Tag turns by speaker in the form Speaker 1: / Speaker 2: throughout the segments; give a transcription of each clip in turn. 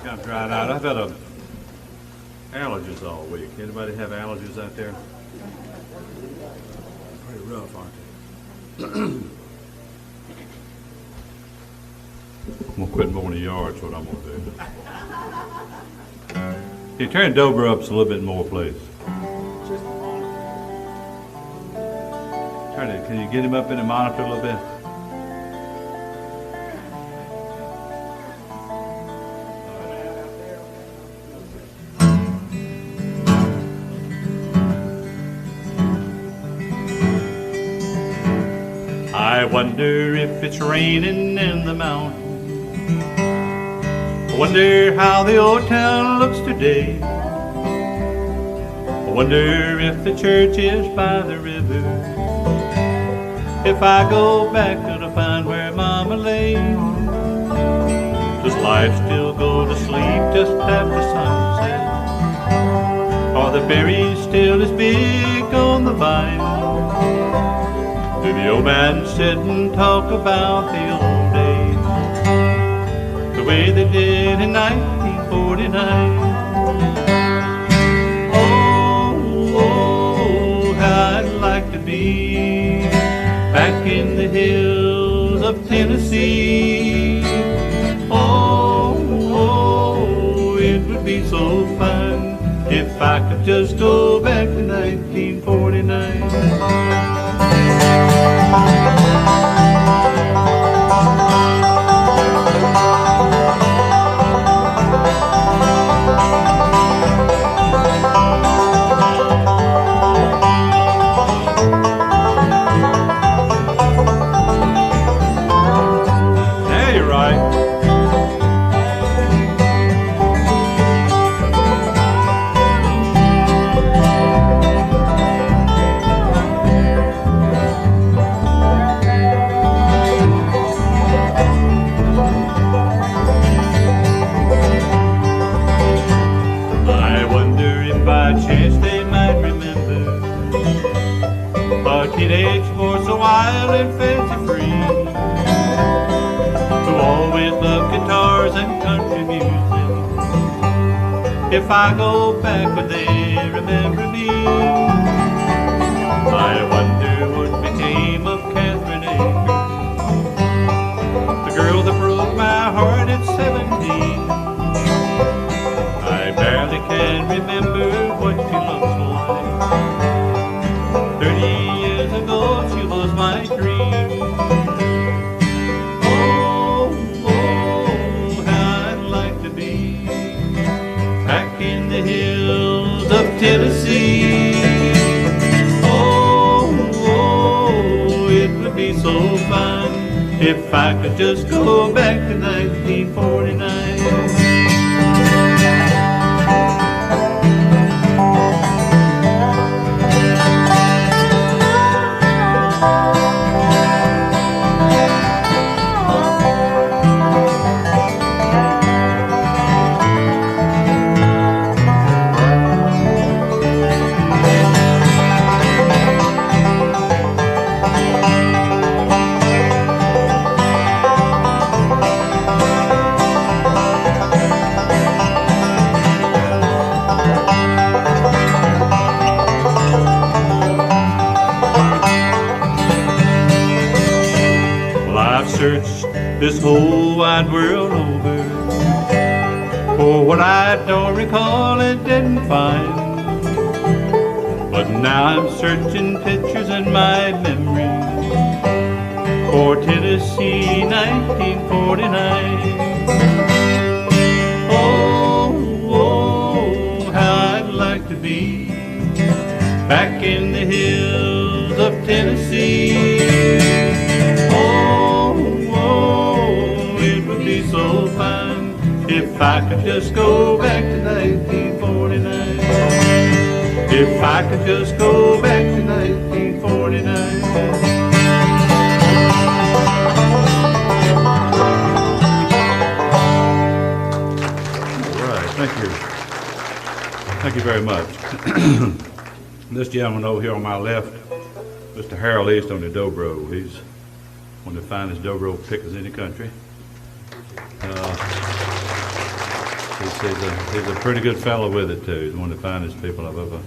Speaker 1: Kind of dried out. I've had allergies all week. Anybody have allergies out there? Pretty rough, aren't they? I'm gonna quit mowing the yard. That's what I'm gonna do. Can you turn Dobro up a little bit more, please? Turn it. Can you get him up in the monitor a little bit? I wonder if it's raining in the mountains. I wonder how the old town looks today. I wonder if the church is by the river. If I go back to find where Mama lay. Does life still go to sleep just after sunset? Are the berries still as big on the vine? Do the old man sit and talk about the old days, the way they did in 1949? Oh, how I'd like to be back in the hills of Tennessee. Oh, it would be so fun if I could just go back to 1949. Teenage for so wild and fancy free, who always loved guitars and country music. If I go back, would they remember me? I wonder what became of Catherine Akers, the girl that broke my heart at 17. I barely can remember what she looks like. 30 years ago she was my dream. Oh, how I'd like to be back in the hills of Tennessee. Oh, it would be so fun if I could just go back to 1949. Searched this whole wide world over for what I don't recall and didn't find. But now I'm searching pictures in my memory for Tennessee 1949. Oh, how I'd like to be back in the hills of Tennessee. So fun if I could just go back to 1949. If I could just go back to 1949. All right, thank you. Thank you very much. This gentleman over here on my left, Mr. Harold East on the Dobro. He's one of the finest Dobro pickers in the country. He's a pretty good fellow with it too. He's one of the finest people I've ever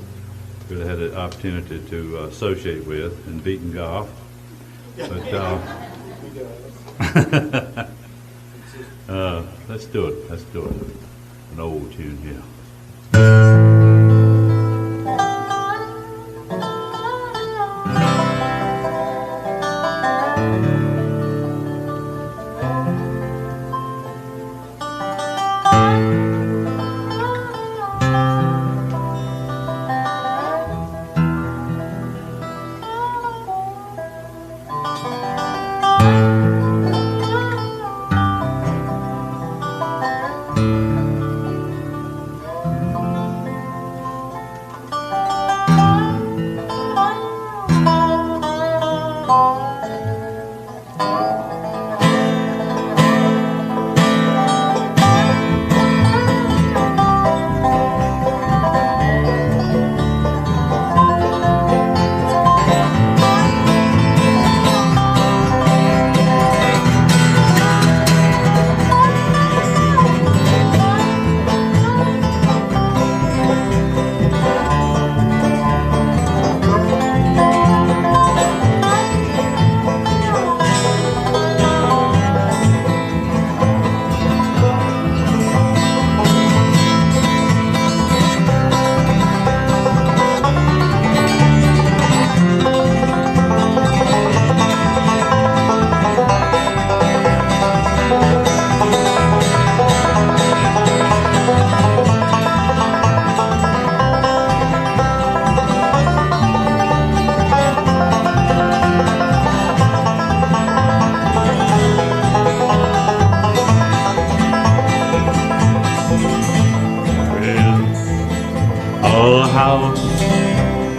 Speaker 1: really had the opportunity to associate with in beating golf. But let's do it. Let's do it. An old tune here.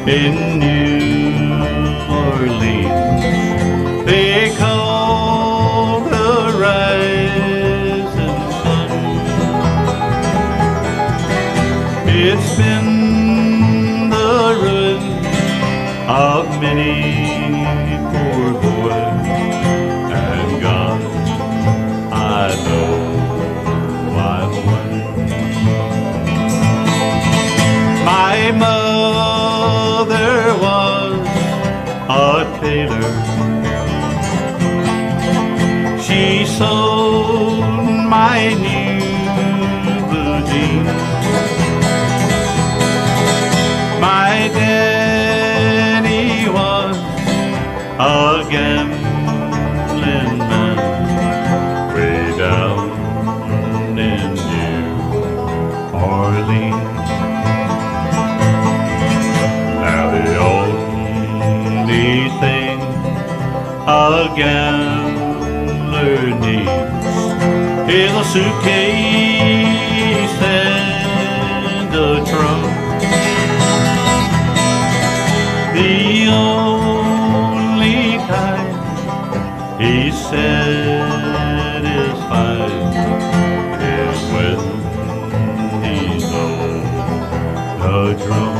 Speaker 1: In New Orleans, they call the rising sun. It's been the ruin of many poor boys, and God, I know why one. My mother was a tailor. She sewed my new blue jeans. My daddy was a gambling man way down in New Orleans. A gambler needs is a suitcase and a trunk. The only kind he's satisfied is when he's on the drum.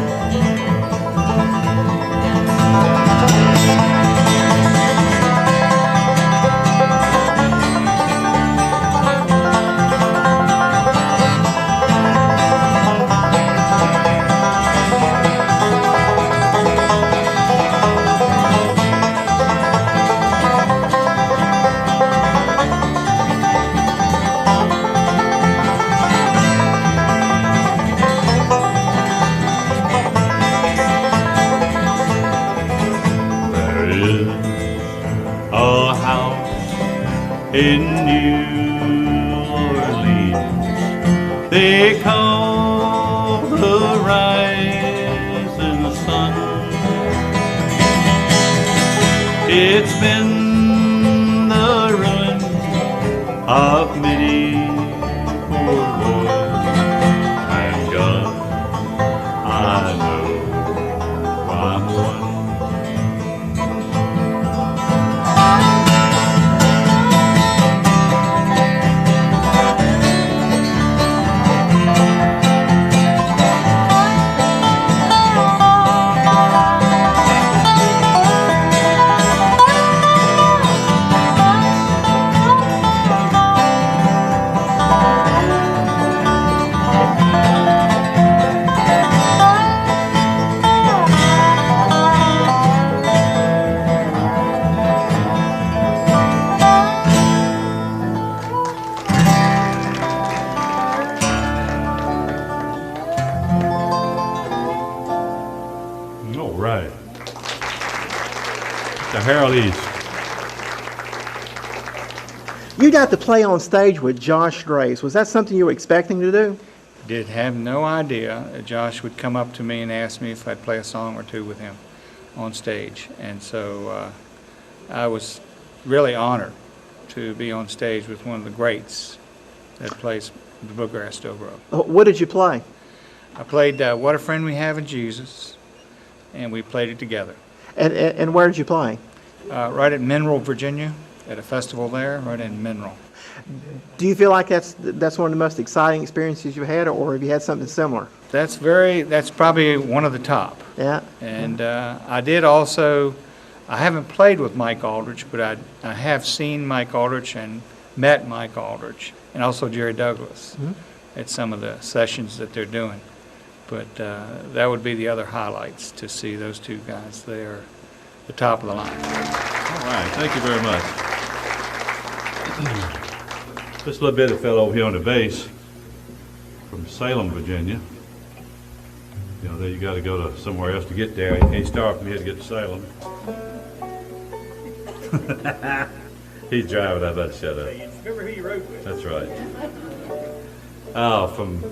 Speaker 1: A house in New Orleans they call the rising sun. It's been the ruin of many poor boys, and God, I know I'm one. Harold East.
Speaker 2: You got to play on stage with Josh Graves. Was that something you were expecting to do?
Speaker 3: Did have no idea that Josh would come up to me and ask me if I'd play a song or two with him on stage. And so I was really honored to be on stage with one of the greats that plays the bluegrass dobro.
Speaker 2: What did you play?
Speaker 3: I played What a Friend We Have in Jesus, and we played it together.
Speaker 2: And where did you play?
Speaker 3: Right at Mineral, Virginia, at a festival there, right in Mineral.
Speaker 2: Do you feel like that's one of the most exciting experiences you've had, or have you had something similar?
Speaker 3: That's probably one of the top.
Speaker 2: Yeah.
Speaker 3: And I haven't played with Mike Aldridge, but I have seen Mike Aldridge and met Mike Aldridge, and also Jerry Douglas at some of the sessions that they're doing. But that would be the other highlights, to see those two guys. They are the top of the line.
Speaker 1: All right, thank you very much. Just a little bit of fellow over here on the bass from Salem, Virginia. You know, there you got to go to somewhere else to get there. You can't start from here to get to Salem. He's driving. I better shut up.
Speaker 4: Remember who you rode with.
Speaker 1: That's right. From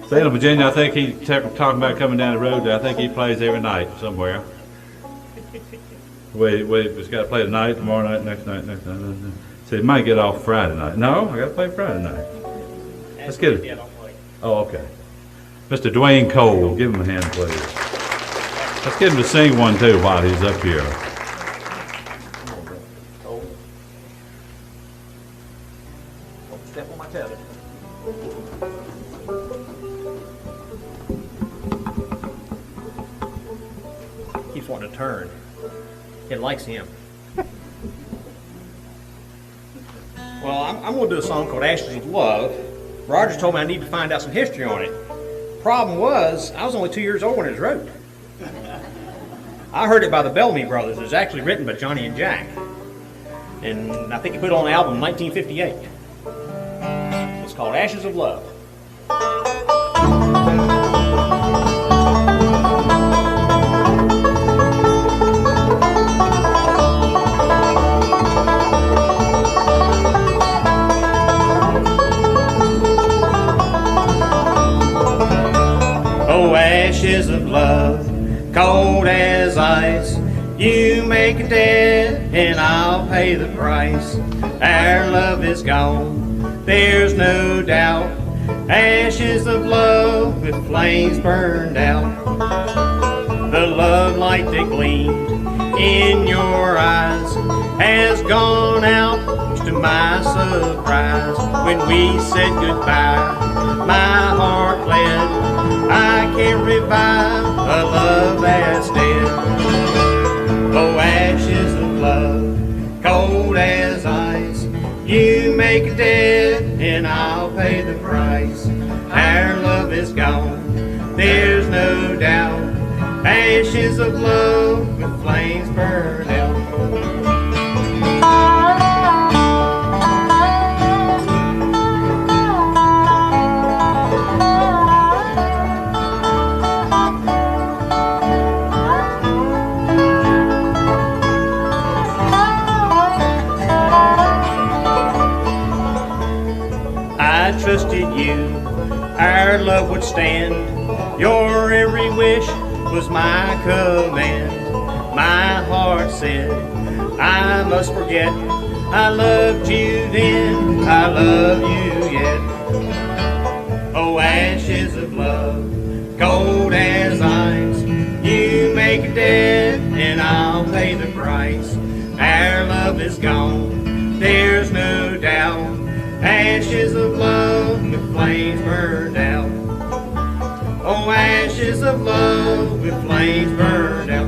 Speaker 1: Salem, Virginia. I think he's talking about coming down the road there. I think he plays every night somewhere. He's got to play tonight, tomorrow night, next night. So he might get off Friday night. No, I got to play Friday night. Let's get it. Oh, okay. Mr. Dwayne Cole, give him a hand, please. Let's get him to sing one too while he's up here.
Speaker 4: Step on my tether. Keeps wanting to turn. It likes him. Well, I'm going to do a song called Ashes of Love. Roger told me I need to find out some history on it. Problem was, I was only 2 years old when it was wrote. I heard it by the Bellamy Brothers. It was actually written by Johnny and Jack. And I think he put it on the album in 1958. It's called Ashes of Love. Oh, ashes of love, cold as ice. You make it dead, and I'll pay the price. Our love is gone, there's no doubt. Ashes of love with flames burned out. The love light that gleamed in your eyes has gone out, to my surprise. When we said goodbye, my heart bled. I can't revive a love that's dead. Oh, ashes of love, cold as ice. You make it dead, and I'll pay the price. Our love is gone, there's no doubt. Ashes of love with flames burned out. I trusted you, our love would stand. Your every wish was my command. My heart said, I must forget. I loved you then, I love you yet. Oh, ashes of love, cold as ice. You make it dead, and I'll pay the price. Our love is gone, there's no doubt. Ashes of love with flames burned out. Oh, ashes of love with flames burned out.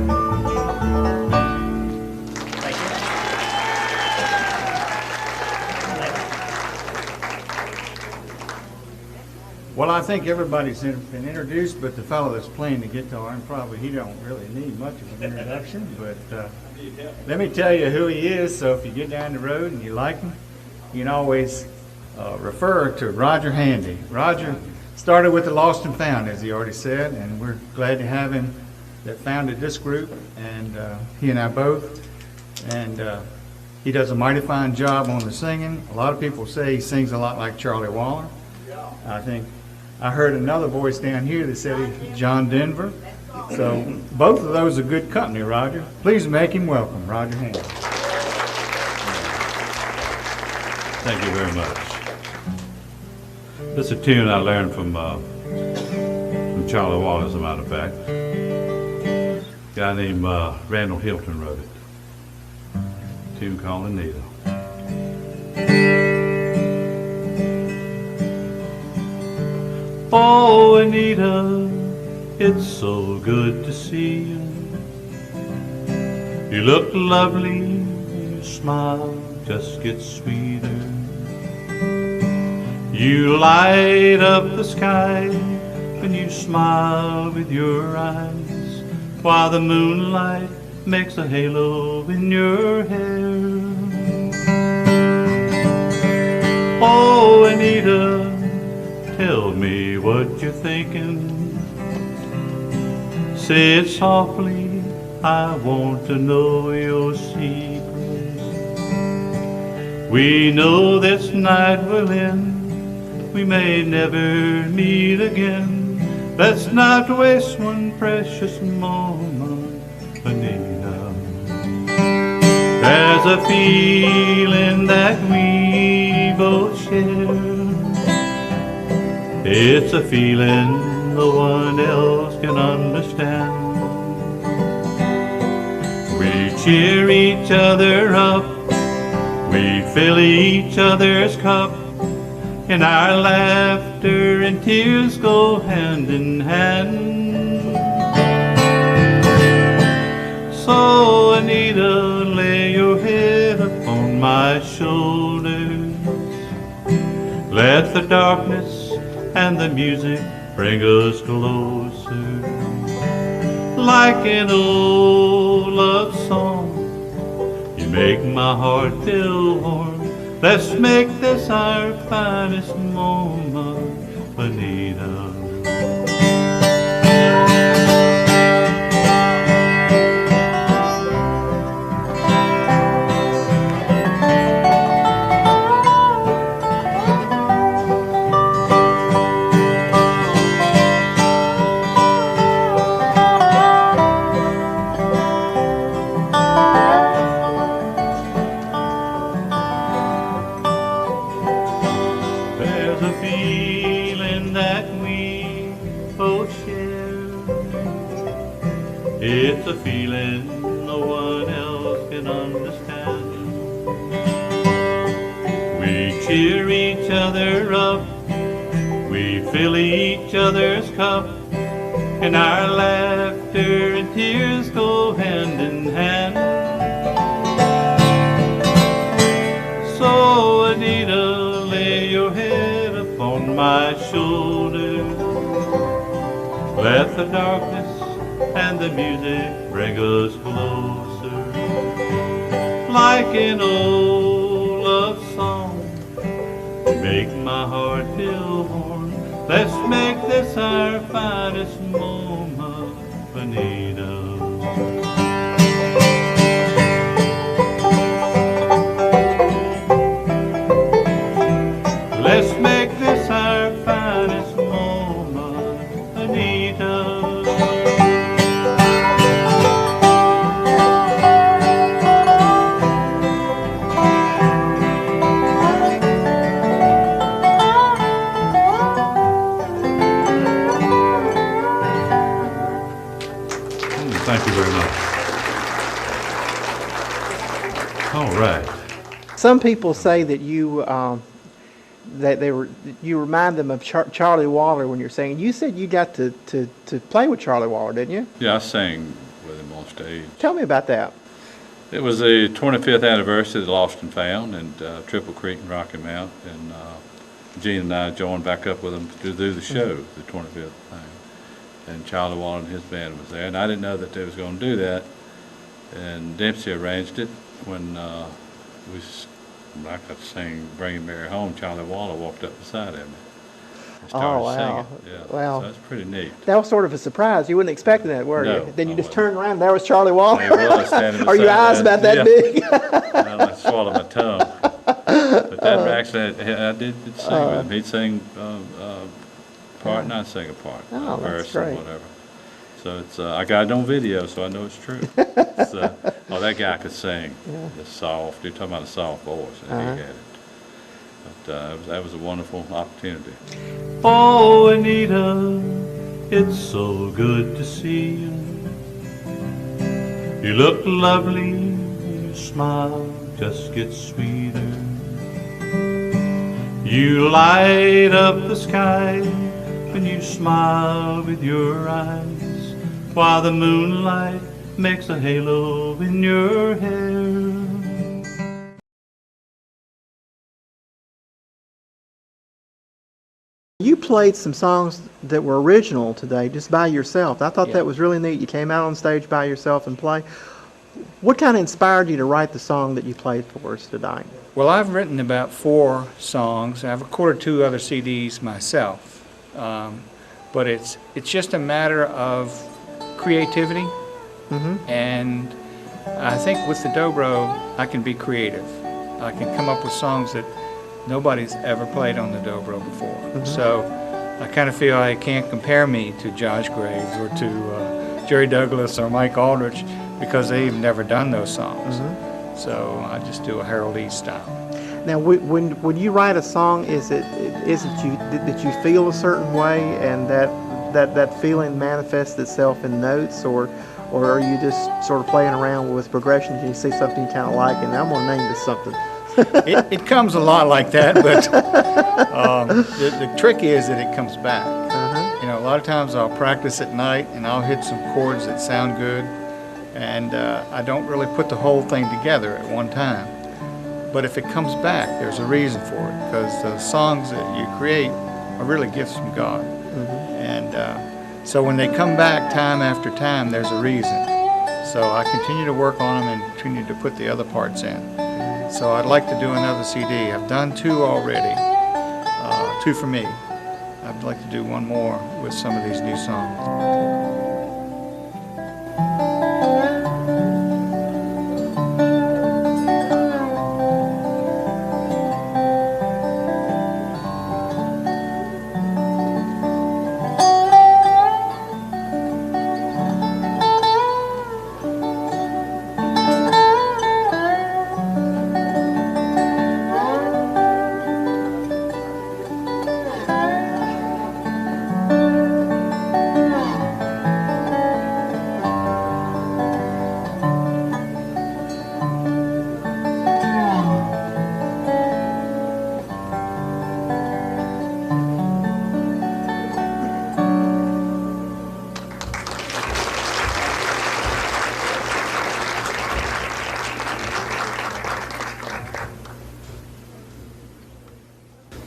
Speaker 4: Thank you.
Speaker 3: Well, I think everybody's been introduced, but the fellow that's playing the guitar, and probably he don't really need much of an introduction, but let me tell you who he is, so if you get down the road and you like him, you can always refer to Roger Handy. Roger started with the Lost and Found, as he already said, and we're glad to have him that founded this group, and he and I both And he does a mighty fine job on the singing. A lot of people say he sings a lot like Charlie Waller. I heard another voice down here that said he's John Denver. So both of those are good company, Roger. Please make him welcome, Roger Hand.
Speaker 1: Thank you very much. This is a tune I learned from Charlie Waller, as a matter of fact. A guy named Randall Hilton wrote it. A tune called Anita. Oh, Anita, it's so good to see you. You look lovely, your smile just gets sweeter. You light up the sky when you smile with your eyes, while the moonlight makes a halo in your hair. Oh, Anita, tell me what you're thinking. Say it softly, I want to know your secrets. We know this night will end, we may never meet again. Let's not waste one precious moment, Anita. There's a feeling that we both share. It's a feeling no one else can understand. We cheer each other up, we fill each other's cup, and our laughter and tears go hand in hand. So, Anita, lay your head upon my shoulders. Let the darkness and the music bring us closer. Like an old love song, you make my heart feel warm. Let's make this our finest moment, Anita. There's a feeling that we both share. It's a feeling no one else can understand. We cheer each other up, we fill each other's cup, and our laughter and tears go hand in hand. So, Anita, lay your head upon my shoulder. Let the darkness and the music bring us closer. Like an old love song, you make my heart feel warm. Let's make this our finest moment, Anita. Let's make this our finest moment, Anita. Thank you very much. All right.
Speaker 2: Some people say that you you remind them of Charlie Waller when you're singing. You said you got to play with Charlie Waller, didn't you?
Speaker 1: Yeah, I sang with him on stage.
Speaker 2: Tell me about that.
Speaker 1: It was the 25th anniversary of the Lost and Found, and Triple Creek and Rocky Mount, and Gene and I joined back up with them to do the show, the 25th thing. And Charlie Waller and his band was there, and I didn't know that they was going to do that. And Dempsey arranged it when I got to sing "Bring Mary Home." Charlie Waller walked up beside him. and started
Speaker 2: wow.
Speaker 1: singing. Yeah.
Speaker 2: Wow.
Speaker 1: So that's pretty neat.
Speaker 2: That was sort of a surprise. You wasn't expecting that, were
Speaker 1: No,
Speaker 2: you? Then you
Speaker 1: I
Speaker 2: just
Speaker 1: wasn't.
Speaker 2: turned around, there was Charlie Wall.
Speaker 1: There he was standing
Speaker 2: Are your
Speaker 1: beside
Speaker 2: eyes about that
Speaker 1: yeah.
Speaker 2: big?
Speaker 1: I swallowed my tongue. But that actually, I did sing with him. He'd sing part, and I'd sing a part,
Speaker 2: Oh,
Speaker 1: a
Speaker 2: that's
Speaker 1: verse or
Speaker 2: great.
Speaker 1: whatever. So it's I got it on video, so I know it's true. It's, oh, that guy could sing. The soft. You're talking about a soft voice, and
Speaker 2: Uh-huh.
Speaker 1: he had it. But that was a wonderful opportunity.
Speaker 5: Oh, Anita, it's so good to see you. You look lovely, your smile just gets sweeter. You light up the sky when you smile with your eyes, while the moonlight makes a halo in your hair.
Speaker 2: You played some songs that were original today, just by yourself. I thought
Speaker 3: Yeah.
Speaker 2: that was really neat. You came out on stage by yourself and played. What kind of inspired you to write the song that you played for us tonight?
Speaker 3: Well, I've written about 4 songs. I've recorded 2 other CDs myself. But it's just a matter of creativity. And I think with the dobro, I can be creative. I can come up with songs that nobody's ever played on the dobro before. So I kind of feel I can't compare me to Josh Graves or to Jerry Douglas or Mike Aldrich because they've never done those songs. So I just do a Harold East style.
Speaker 2: Now, when you write a song, is it you that you feel a certain way, and that feeling manifests itself in notes, or are you just sort of playing around with progressions and you see something you kind of like, and I'm going to name this something?
Speaker 3: It comes a lot like that, but the trick is that it comes back. You know, a lot of times I'll practice at night and I'll hit some chords that sound good, and I don't really put the whole thing together at one time. But if it comes back, there's a reason for it, because the songs that you create are really gifts from God. And so when they come back time after time, there's a reason. So I continue to work on them and continue to put the other parts in. So I'd like to do another CD. I've done 2 already, 2 for me. I'd like to do one more with some of these new songs.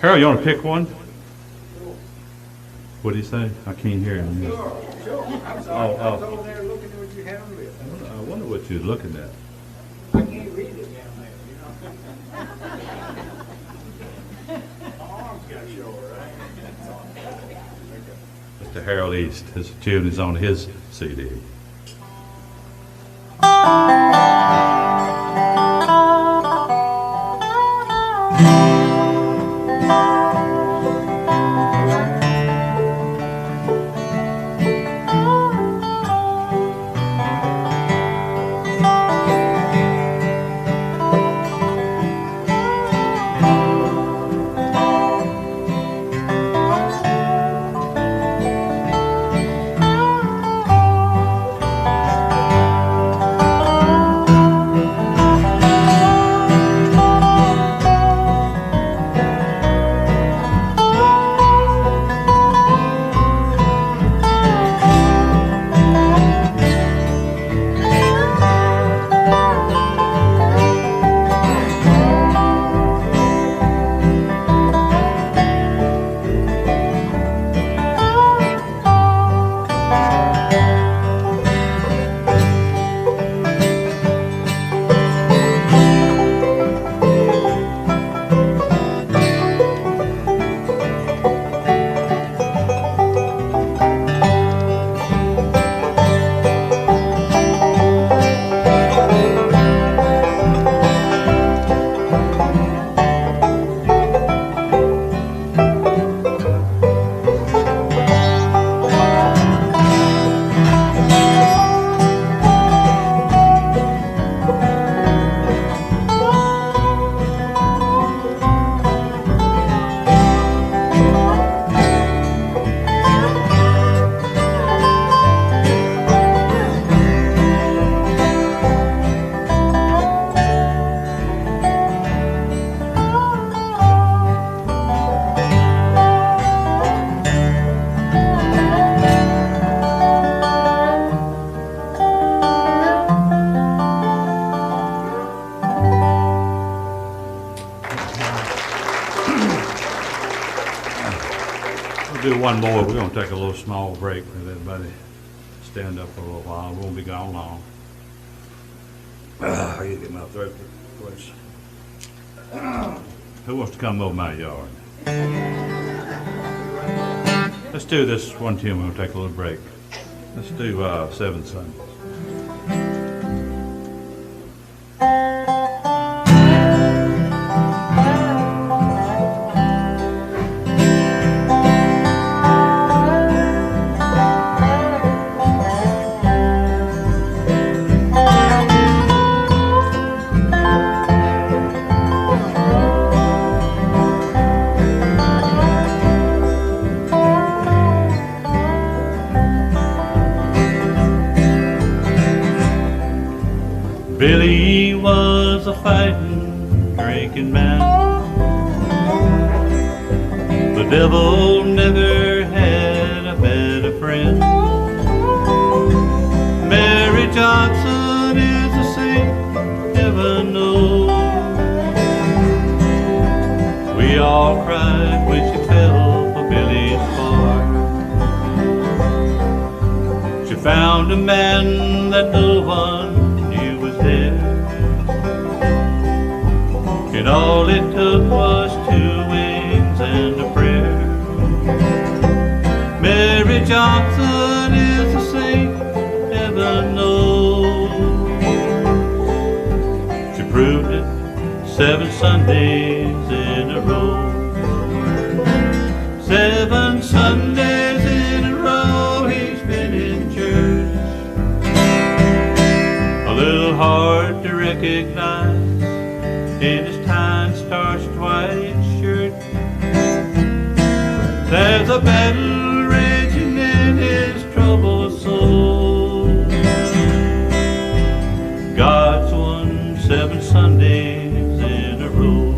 Speaker 5: Harold, you want to pick one? What do you say? I can't hear him. Oh. I wonder what you're looking at.
Speaker 6: I can't read it down there, you know. My arms got short, right?
Speaker 5: Mr. Harold East. His tune is on his CD. do one more. We're gonna take a little small break. Let everybody stand up for a little while. We won't be gone long. I gotta get my throat first. Who wants to come over my yard? Let's do this one tune. We're gonna take a little break. Let's do 7 Sundays. Billy was a fighting, drinking man. The devil never had a better friend. Mary Johnson is a saint, heaven knows. We all cried when she fell for Billy's part. She found a man that no one there, and all it took was 2 wings and a prayer. Mary Johnson is a saint, heaven knows. She proved it 7 Sundays in a row. 7 Sundays in a row he's been in church. A little hard to recognize in his tan starched white shirt. There's a battle raging in his troubled soul. God's won 7 Sundays in a row.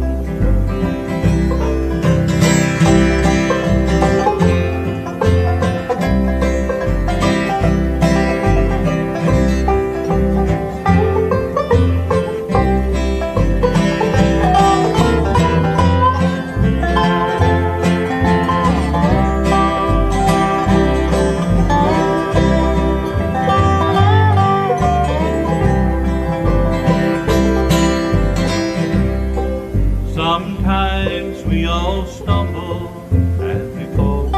Speaker 5: Sometimes we all stumble and we fall.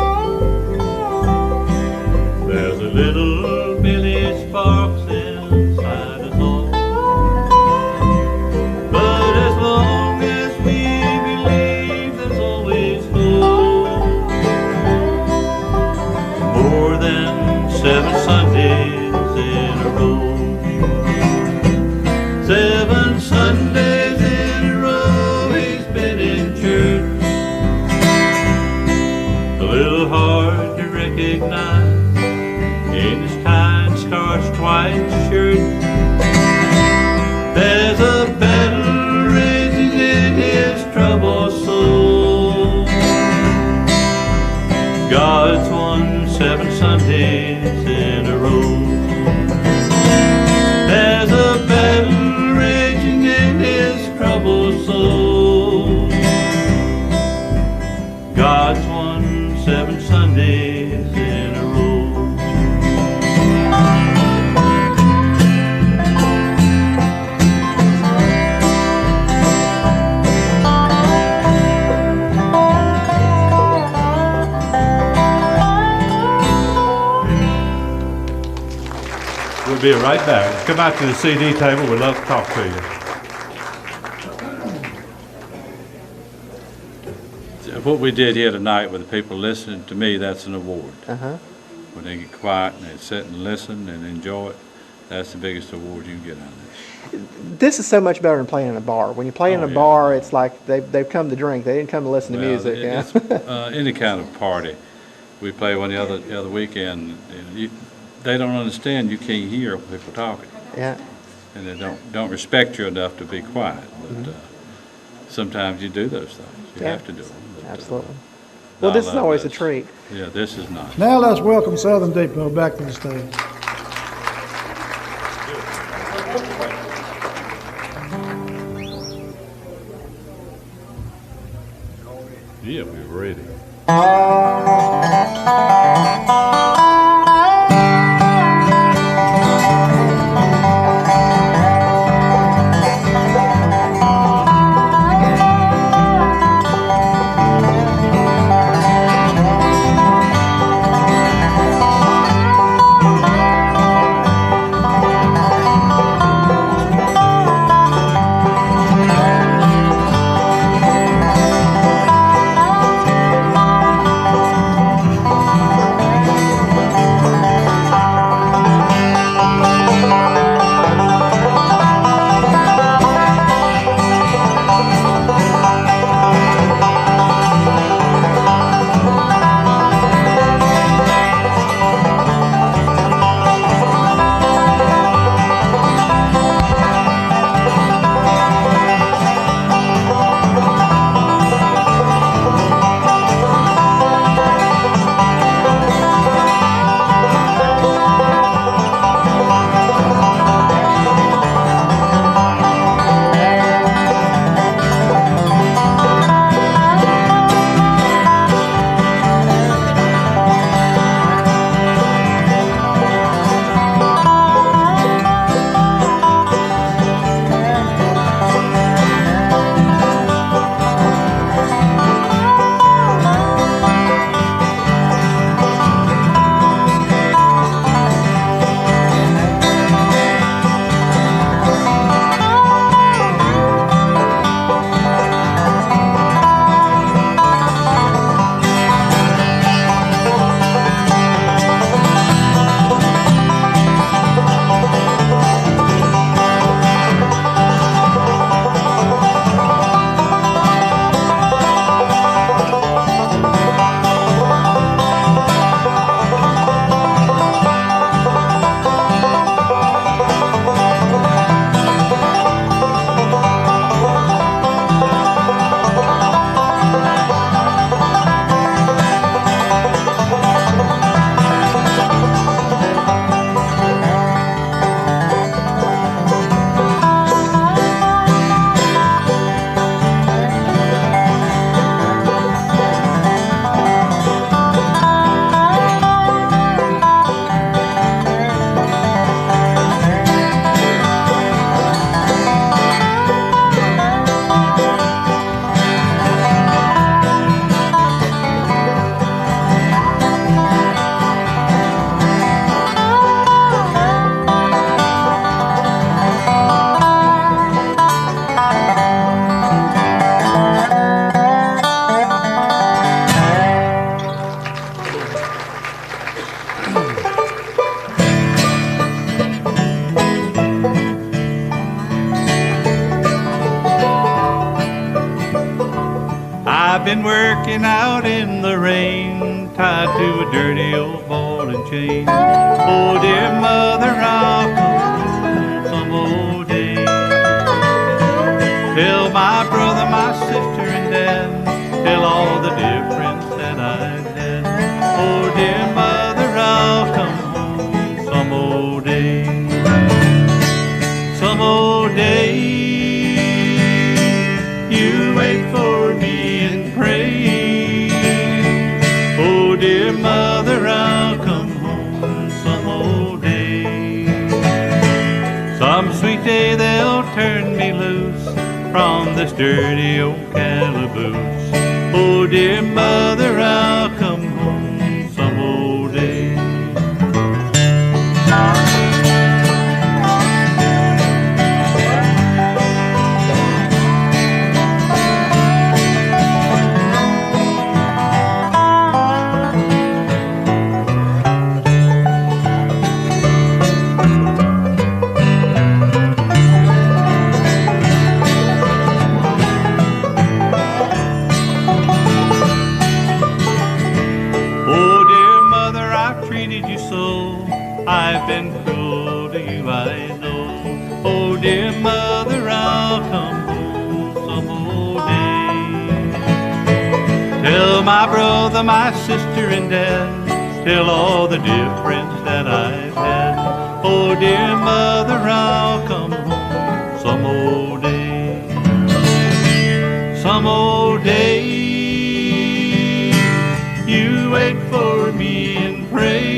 Speaker 5: There's a little Billy Sparks inside us all. But as long as we believe, there's always hope. More than 7 Sundays in a row. 7 Sundays in a row he's been in church. A little hard to recognize in his tan starched white shirt. There's a battle raging in his troubled soul. God's won 7 Sundays in a row. There's a battle raging in his troubled soul. God's won 7 Sundays in a row. We'll be right back. Come out to the CD table. We'd love to talk to you. What we did here tonight with the people listening, to me, that's an award. When they get quiet and they sit and listen and enjoy it, that's the biggest award you can get out of this.
Speaker 2: This is so much better than playing in a bar. When you play in a bar, it's like they've come to drink. They didn't come to listen to music.
Speaker 5: It's, any kind of party. We played one the other weekend. They don't understand you can't hear people talking.
Speaker 2: Yeah.
Speaker 5: And they don't respect you enough to be quiet. But sometimes you do those things. You have to do them. But,
Speaker 2: Absolutely. Well, this is always a treat.
Speaker 5: Yeah, this is nice.
Speaker 7: Now let's welcome Southern Depot back to the stage.
Speaker 5: Yeah, we're ready. been working out in the rain, tied to a dirty old ball and chain. Oh, dear mother, I'll come home some old day. Tell my brother, my sister, and dad, tell all the dear friends that I've had. Oh, dear mother, I'll come home some old day. Some old day, you wait for me and pray. Oh, dear mother, I'll come home some old day. Some sweet day they'll turn me loose from this dirty old calaboose. Oh, dear mother, I'll come home some old day. I've been cruel to you, I know. Oh, dear mother, I'll come home some old day. Tell my brother, my sister, and dad, tell all the dear friends that I've had. Oh, dear mother, I'll come home some old day. Some old day, you wait for me and pray.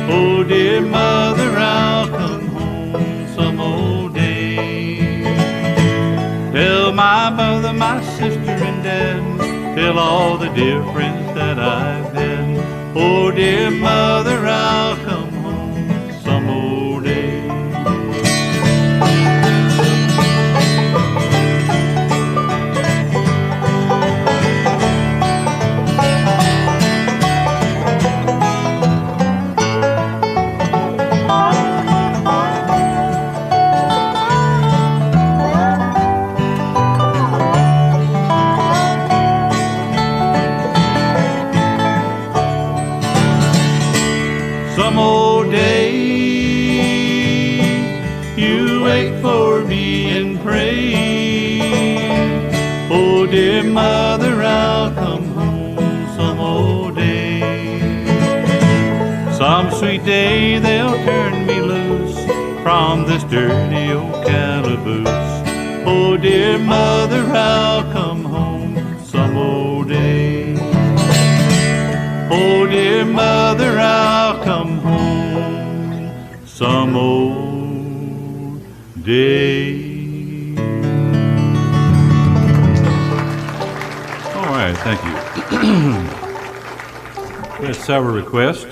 Speaker 5: Oh, dear mother, I'll come home some old day. Tell my mother, my sister, and dad, tell all the dear friends that I've had. Oh, dear mother, I'll come home some old day. Some old day, you wait for me and pray. Oh, dear mother, I'll come home some old day. Some sweet day they'll turn me loose from this dirty old calaboose. Oh, dear mother, I'll come home some old day. Oh, dear mother, I'll come home some old day.
Speaker 1: All right, thank you. We had several requests.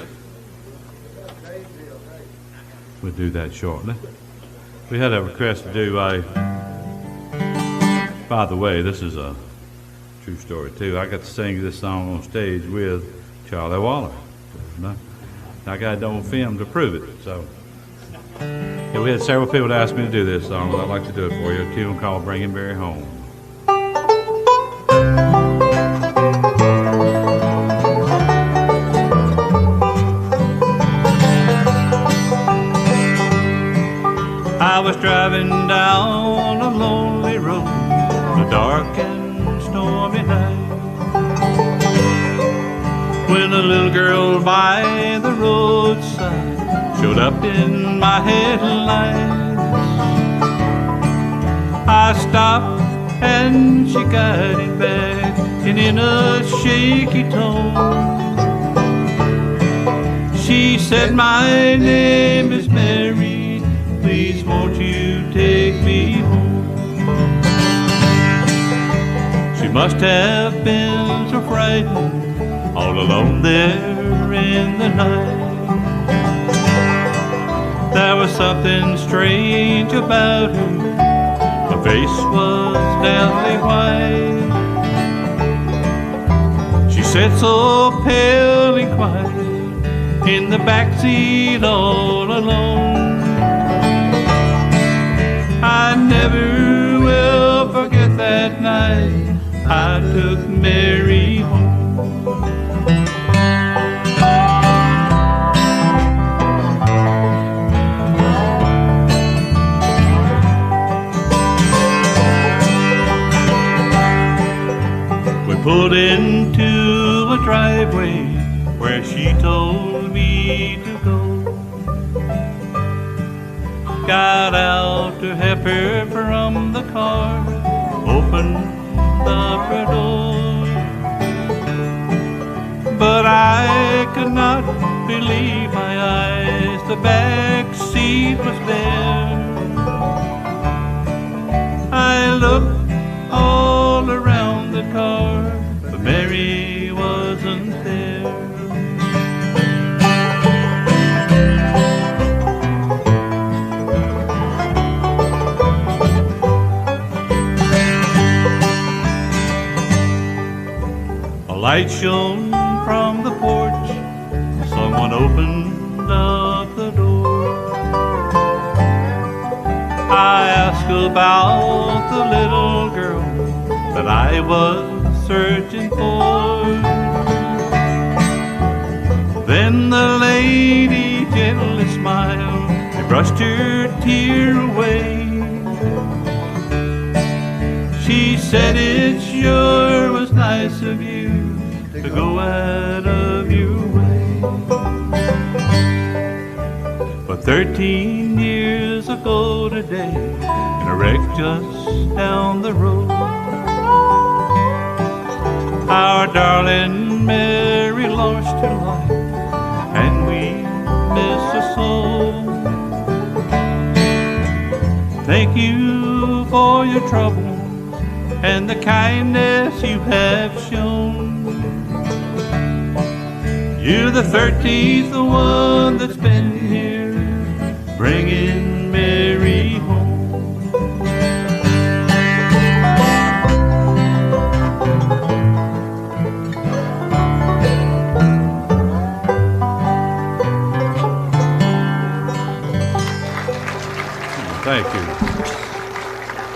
Speaker 1: We'll do that shortly. We had a request to do by the way, this is a true story too. I got to sing this song on stage with Charlie Waller. I got it on film to prove it. So, yeah, we had several people that asked me to do this song, but I'd like to do it for you. A tune called "Bringing Barry Home."
Speaker 5: I was driving down a lonely road, a dark and stormy night, when a little girl by the roadside showed up in my headlights. I stopped and she guided back, and in a shaky tone she said, "My name is Mary, please won't you take me home?" She must have been so frightened, all alone there in the night. There was something strange about her, her face was deathly white. She sat so pale and quiet in the backseat all alone. I never will forget that night I took Mary home. We pulled into a driveway where she told me to go. Got out to help her from the car, opened up her door. But I could not believe my eyes, the back seat was bare. I looked all around the car, but Mary wasn't there. A light shone from the porch, someone opened up the door. I asked about the little girl that I was searching for. Then the lady gently smiled and brushed her tear away. She said, "It sure was nice of you to go out of your way." But 13 years ago today, in a wreck just down the road, our darling Mary lost her life, and we miss her so. Thank you for your trouble and the kindness you have shown. You're the 13th one that's been here, bringing Mary home.
Speaker 1: Thank you.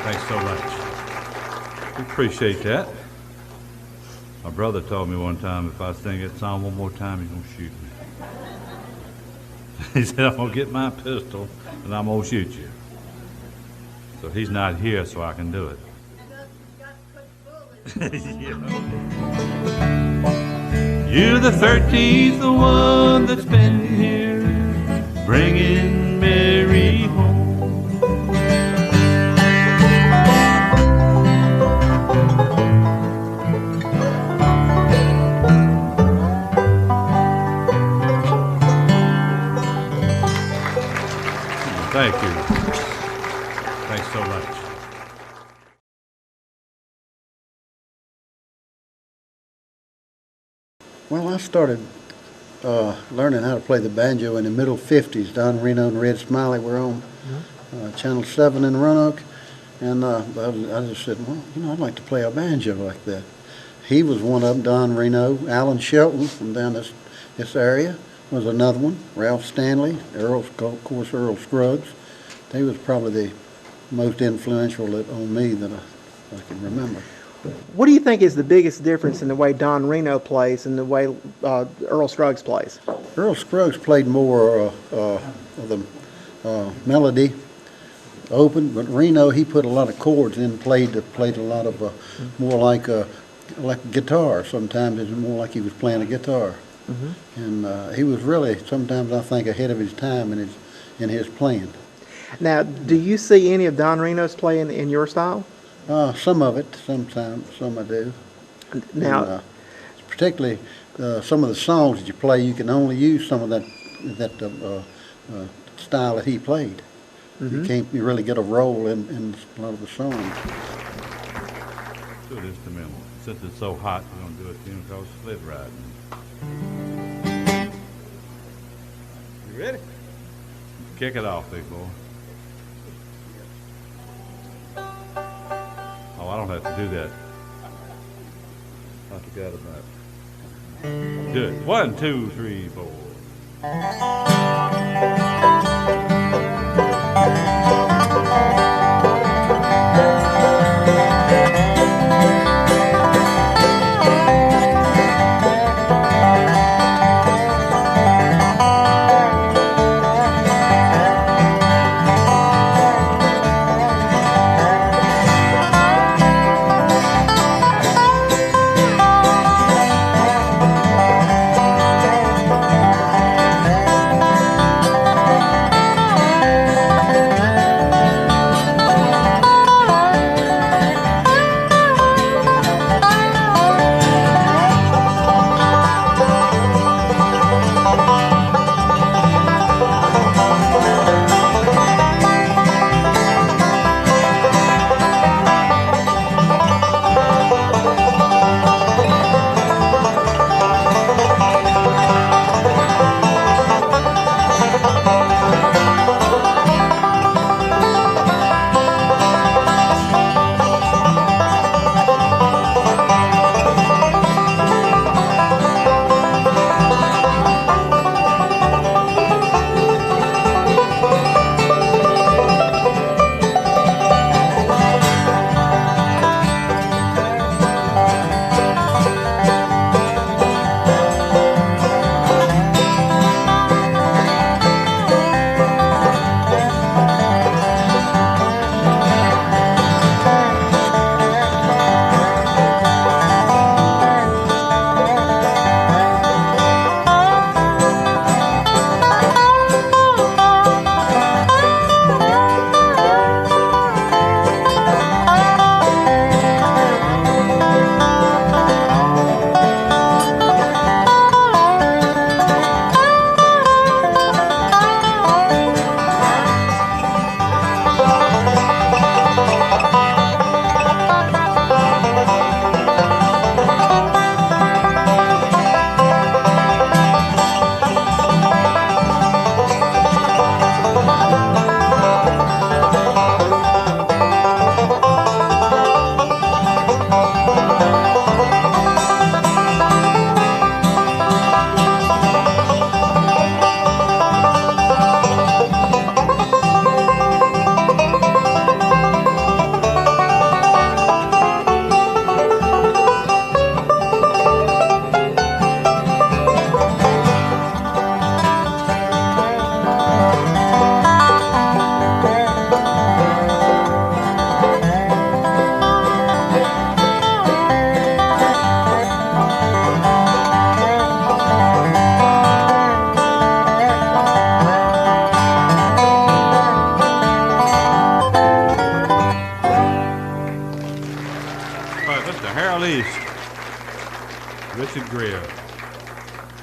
Speaker 1: Thanks so much. We appreciate that. My brother told me one time if I sing that song one more time, he's gonna shoot me. He said, "I'm gonna get my pistol and I'm gonna shoot you." So he's not here, so I can do it. You're the 13th one that's been here, bringing Mary home. Thank you. Thanks so much.
Speaker 8: Well, I started learning how to play the banjo in the middle 50s. Don Reno and Red Smiley were on Channel 7 in Roanoke, and I just said, well, I'd like to play a banjo like that. He was one of them, Don Reno. Alan Shelton from down this area was another one. Ralph Stanley, of course, Earl Scruggs. They was probably the most influential on me that I can remember.
Speaker 2: What do you think is the biggest difference in the way Don Reno plays and the way Earl Scruggs plays?
Speaker 8: Earl Scruggs played more of the melody open, but Reno, he put a lot of chords in, played a lot of more like guitar. Sometimes it's more like he was playing a guitar. And he was really, sometimes I think, ahead of his time in his playing.
Speaker 2: Now, do you see any of Don Reno's playing in your style?
Speaker 8: Some of it, sometimes, some I do.
Speaker 2: Now,
Speaker 8: And, particularly some of the songs that you play, you can only use some of that style that he played. You can't really get a role in a lot of the songs.
Speaker 1: Do this to me. Since it's so hot, we're going to do a tune called Sled Riding. You ready? Kick it off, big boy. Oh, I don't have to do that. I forgot about it. Good. 1, 2, 3, 4.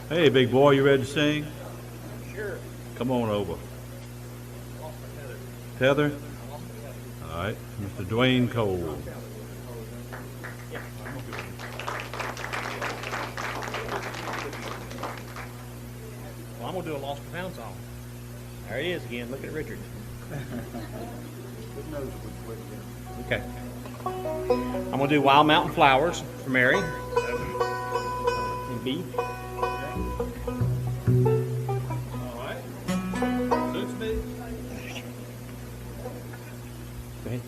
Speaker 5: Hey, big boy, you ready to sing? Sure. Come on over. Tether? All right, Mr. Dwayne Cole.
Speaker 4: Well, I'm gonna do a Lost and Found song. There it is again. Look at Richard. Okay. I'm gonna do Wild Mountain Flowers for Mary. In B.
Speaker 5: All right. Suits me.
Speaker 4: Go ahead.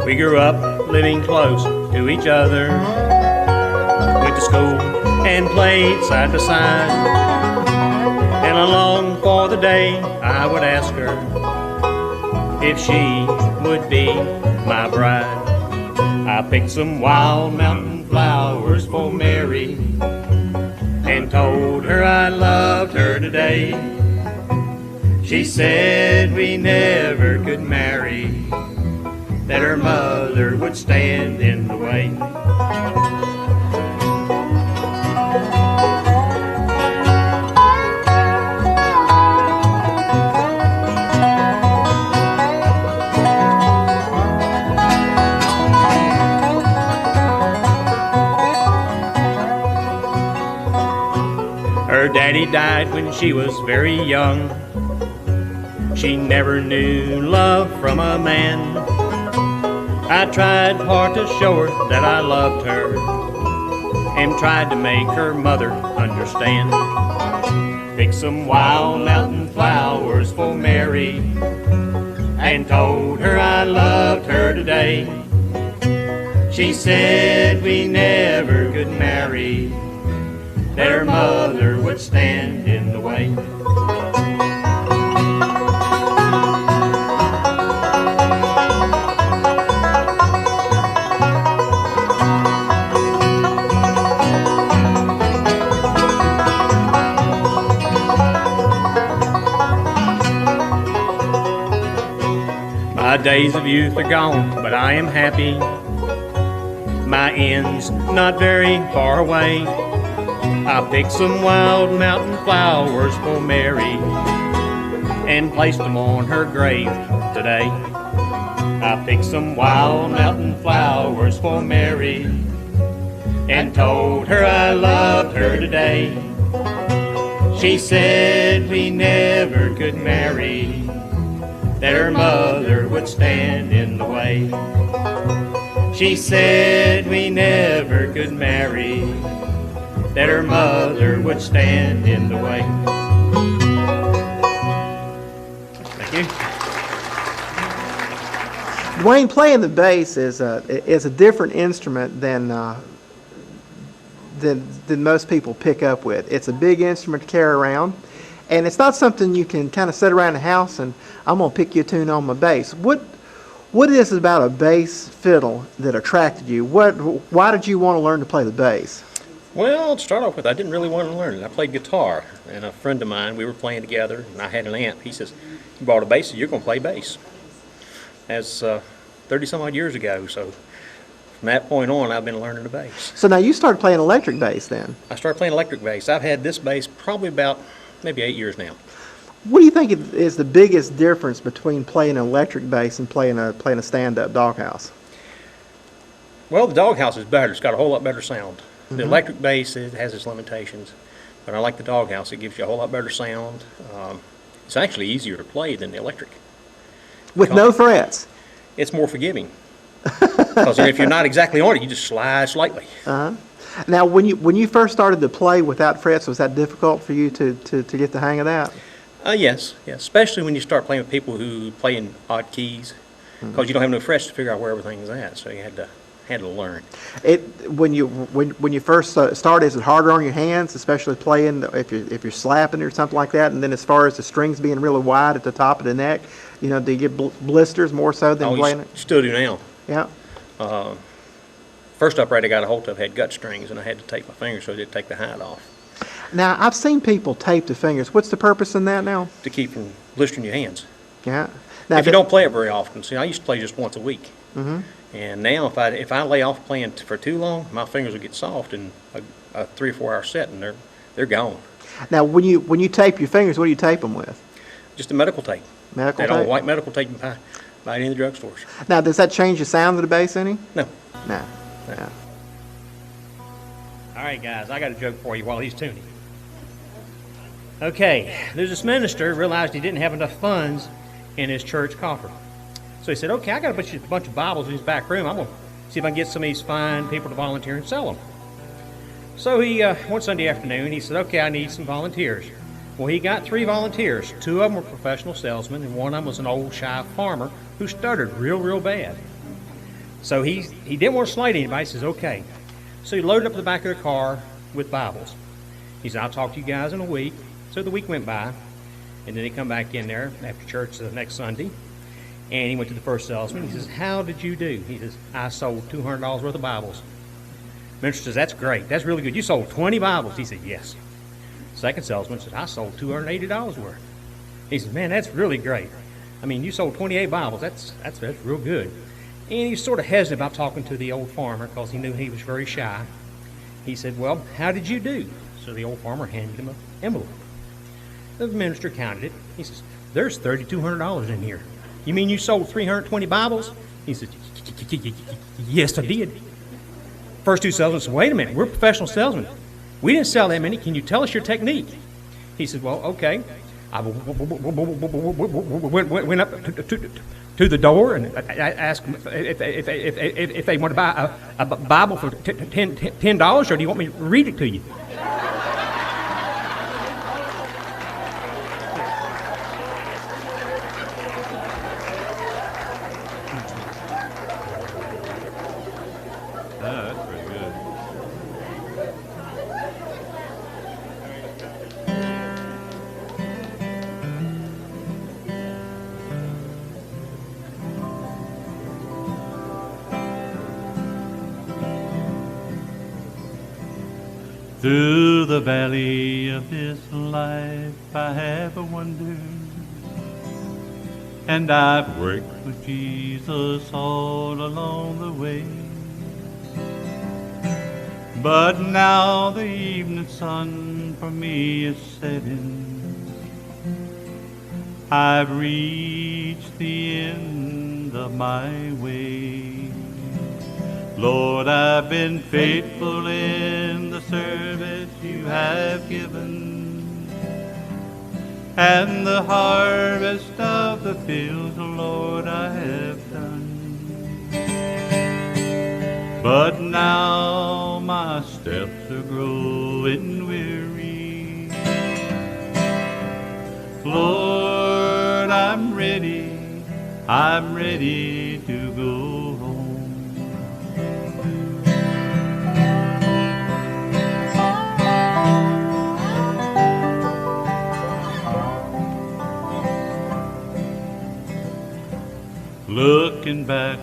Speaker 4: We grew up living close to each other. Went to school and played side by side. And I longed for the day I would ask her if she would be my bride. I picked some wild mountain flowers for Mary and told her I loved her today. She said we never could marry, that her mother would stand in the way. Her daddy died when she was very young. She never knew love from a man. I tried hard to show her that I loved her and tried to make her mother understand. Picked some wild mountain flowers for Mary and told her I loved her today. She said we never could marry, that her mother would stand in the way. My days of youth are gone, but I am happy. My end's not very far away. I picked some wild mountain flowers for Mary and placed them on her grave today. I picked some wild mountain flowers for Mary and told her I loved her today. She said we never could marry, that her mother would stand in the way. She said we never could marry, that her mother would stand in the way. Thank you.
Speaker 2: Dwayne, playing the bass is a different instrument than most people pick up with. It's a big instrument to carry around, and it's not something you can kind of sit around the house and I'm gonna pick you a tune on my bass. What is it about a bass fiddle that attracted you? Why did you want to learn to play the bass?
Speaker 4: Well, to start off with, I didn't really want to learn it. I played guitar, and a friend of mine, we were playing together, and I had an amp. He says, "You bought a bass, so you're going to play bass." That's 30-some-odd years ago, so from that point on, I've been learning the bass.
Speaker 2: So now you started playing electric bass then.
Speaker 4: I started playing electric bass. I've had this bass probably about maybe 8 years now.
Speaker 2: What do you think is the biggest difference between playing an electric bass and playing a stand-up doghouse?
Speaker 4: Well, the doghouse is better. It's got a whole lot better sound. The electric bass, it has its limitations, but I like the doghouse. It gives you a whole lot better sound. It's actually easier to play than the electric.
Speaker 2: With no frets.
Speaker 4: It's more forgiving. Because if you're not exactly on it, you just slide slightly.
Speaker 2: Now, when you first started to play without frets, was that difficult for you to get the hang of that?
Speaker 4: Yes, especially when you start playing with people who play in odd keys, because you don't have no frets to figure out where everything's at. So you had had to learn.
Speaker 2: When you first start, is it harder on your hands, especially playing if you're slapping or something like that? And then as far as the strings being really wide at the top of the neck, do you get blisters more so than playing it?
Speaker 4: Still do now.
Speaker 2: Yeah.
Speaker 4: First upright I got a hold of had gut strings, and I had to tape my fingers so I didn't take the hide off
Speaker 2: Now I've seen people tape the fingers. What's the purpose in that now?
Speaker 4: to keep from blistering your hands.
Speaker 2: Yeah. Now
Speaker 4: If you don't play it very often, see, I used to play just once a week. And now if I lay off playing for too long, my fingers will get soft in a 3 or 4 hour set, and they're gone.
Speaker 2: Now when you tape your fingers, what do you tape them with?
Speaker 4: Just a medical tape.
Speaker 2: Medical
Speaker 4: That old
Speaker 2: tape.
Speaker 4: white medical tape you can buy it in the drugstores.
Speaker 2: Now does that change the sound of the bass any?
Speaker 4: No.
Speaker 2: No. Yeah.
Speaker 4: All right, guys, I got a joke for you while he's tuning. Okay, there's this minister realized he didn't have enough funds in his church coffer. So he said, okay, I got a bunch of Bibles in his back room. I'm going to see if I can get some of these fine people to volunteer and sell them. So he, one Sunday afternoon, he said, okay, I need some volunteers. Well, he got 3 volunteers. 2 of them were professional salesmen, and one of them was an old, shy farmer who stuttered real bad. So he didn't want to slight anybody. He says, okay. So he loaded up the back of the car with Bibles. He said, I'll talk to you guys in a week. So the week went by, and then he come back in there after church the next Sunday, and he went to the first salesman. He says, how did you do? He says, I sold $200 worth of Bibles. Minister says, that's great. That's really good. You sold 20 Bibles. He said, yes. Second salesman said, I sold $280 worth. He says, man, that's really great. I mean, you sold 28 Bibles. That's real good. And he's sort of hesitant about talking to the old farmer because he knew he was very shy. He said, well, how did you do? So the old farmer handed him an envelope. The minister counted it. He says, there's $3,200 in here. You mean you sold 320 Bibles? He said, yes, I did. First 2 salesmen said, wait a minute, we're professional salesmen. We didn't sell that many. Can you tell us your technique? He said, well, okay. I went up to the door and I asked them if they want to buy a Bible for $10, or do you want me to read it to you?
Speaker 5: That's pretty good. Through the valley of this life I have wandered, and I've worked with Jesus all along the way. But now the evening sun for me is setting. I've reached the end of my way. Lord, I've been faithful in the service you have given, and the harvest of the fields, Lord, I have done. But now my steps are growing weary. Lord, I'm ready to go home. Looking back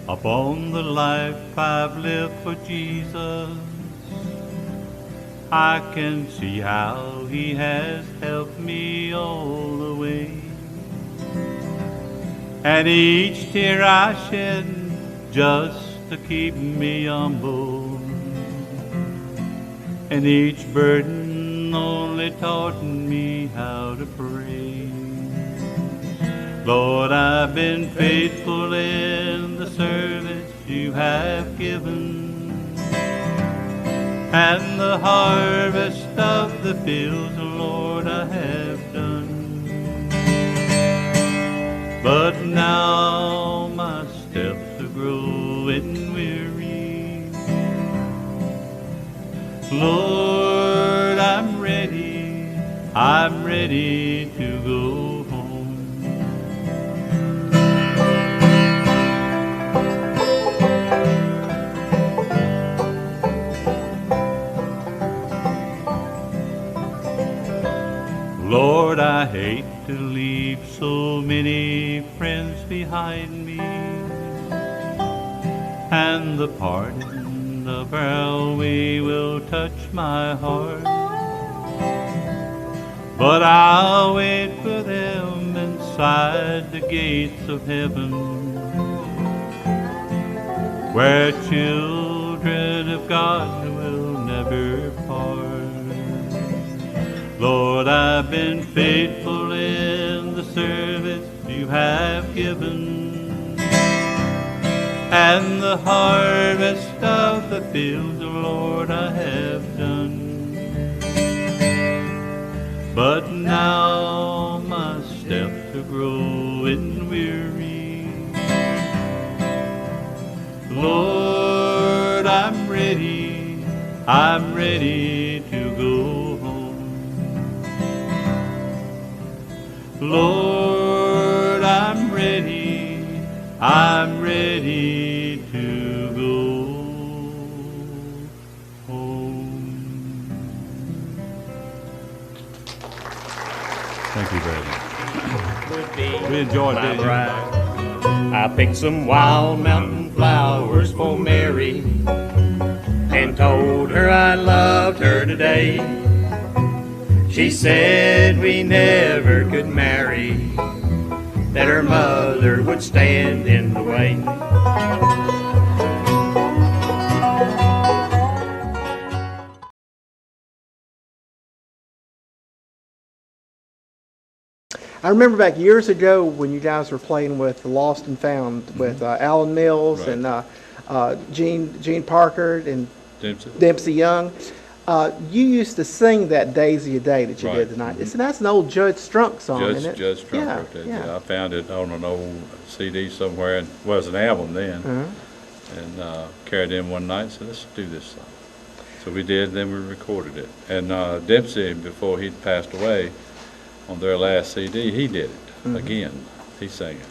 Speaker 5: upon the life I've lived for Jesus, I can see how He has helped me all the way. And each tear I shed just to keep me humble, and each burden only taught me how to pray. Lord, I've been faithful in the service you have given, and the harvest of the fields, Lord, I have done. But now my steps are growing weary. Lord, I'm ready to go home. to leave so many friends behind me, and the parting of our way will touch my heart. But I'll wait for them inside the gates of heaven, where children of God will never part. Lord, I've been faithful in the service you have given, and the harvest of the fields, oh Lord, I have done. But now my steps are growing weary. Lord, I'm ready to go home. Lord, I'm ready to go home.
Speaker 1: Thank you very much.
Speaker 4: We
Speaker 1: enjoyed
Speaker 4: my
Speaker 1: being here.
Speaker 4: bride. I picked some wild mountain flowers for Mary and told her I loved her today. She said we never could marry, that her mother would stand in the way.
Speaker 2: I remember back years ago when you guys were playing with Lost and Found with Alan Mills
Speaker 1: Right.
Speaker 2: and Gene Parker and
Speaker 1: Dempsey?
Speaker 2: Dempsey Young. You used to sing that Daisy a Day that you
Speaker 1: Right.
Speaker 2: did tonight. That's an old Judge Strunk song,
Speaker 1: Judge,
Speaker 2: isn't it?
Speaker 1: Judge Trump
Speaker 2: Yeah,
Speaker 1: wrote that.
Speaker 2: yeah.
Speaker 1: I found it on an old CD somewhere, and well, it was an album then,
Speaker 2: Uh-huh.
Speaker 1: and carried it in one night and said, let's do this song. So we did, then we recorded it. And Dempsey, before he passed away, on their last CD, he did it again. He sang it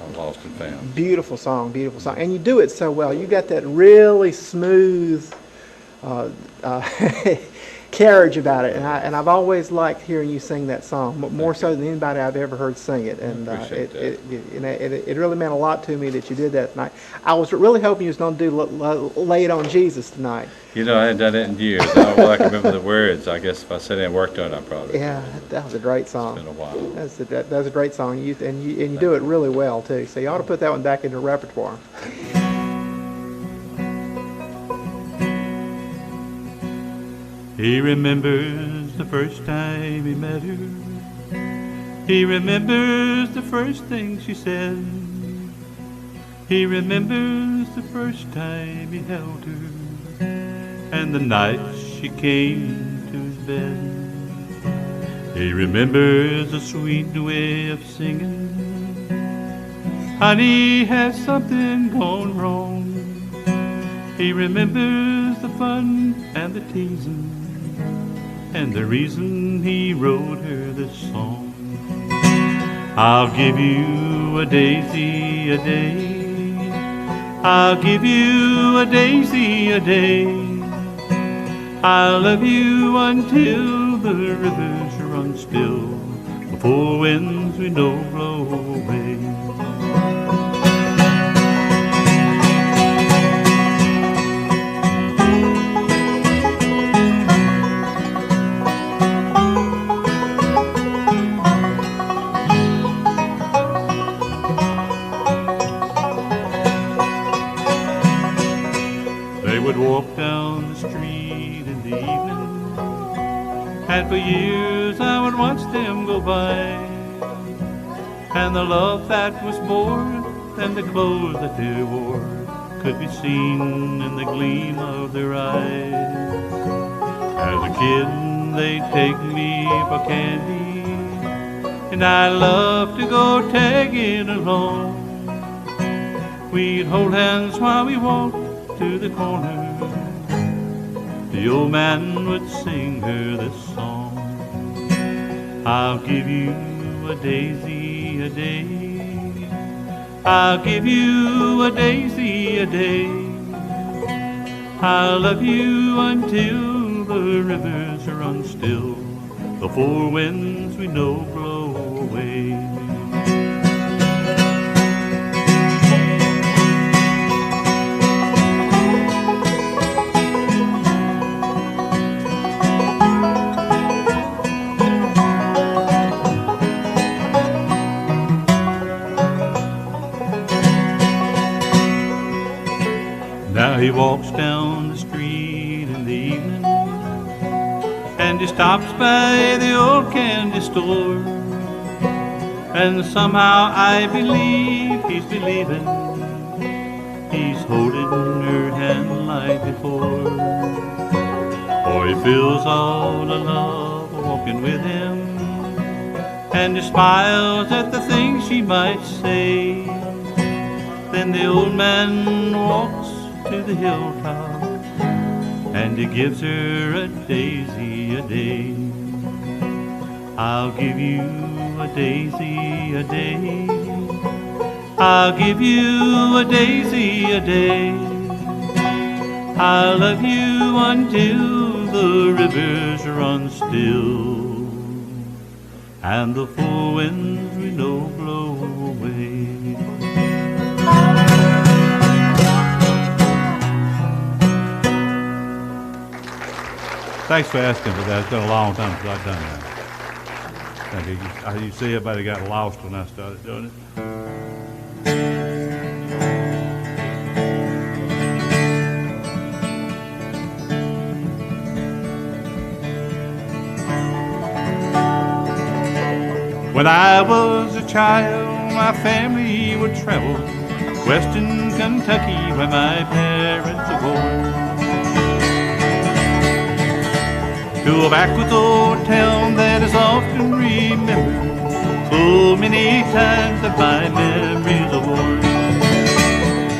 Speaker 1: on Lost and Found.
Speaker 2: Beautiful song, and you do it so well. You got that really smooth carriage about it, and I've always liked hearing you sing that song, more so than anybody I've ever heard sing it. And
Speaker 1: appreciate
Speaker 2: it really meant a lot to me that you did that tonight. I was really hoping you was going to do "Lay It on Jesus" tonight.
Speaker 1: You know, I hadn't done it in years. I don't like remember the words. I guess if I sat there and worked on it, I probably
Speaker 2: Yeah, that was a great song.
Speaker 1: It's been a while.
Speaker 2: That was a great song, and you do it really well too. So you ought to put that one back in your repertoire.
Speaker 5: He remembers the first time he met her. He remembers the first thing she said. He remembers the first time he held her, and the night she came to his bed. He remembers the sweet way of singing, honey, has something gone wrong? He remembers the fun and the teasing, and the reason he wrote her this song. I'll give you a daisy a day. I'll give you a daisy a day. I'll love you until the rivers run still, the four winds we know blow away. Walk down the street in the evening, and for years I would watch them go by, and the love that was born and the clothes that they wore could be seen in the gleam of their eyes. As a kid they'd take me for candy, and I loved to go tagging along. We'd hold hands while we walked to the corner. The old man would sing her this song. I'll give you a daisy a day. I'll give you a daisy a day. I'll love you until the rivers run still, the four winds we know blow away. Now he walks down the street in the evening, and he stops by the old candy store, and somehow I believe he's believing he's holding her hand like before. For he feels all the love walking with him, and he smiles at the things she might say. Then the old man walks to the hilltop, and he gives her a daisy a day. I'll give you a daisy a day. I'll give you a daisy a day. I'll love you until the rivers run still, and the full winds we know blow away. Thanks for asking for that. It's been a long time since I've done that. You see, everybody got lost when I started doing it. When I was a child, my family would travel western Kentucky, where my parents were born, to a backwoods old town that is often remembered so many times that my memories are worn.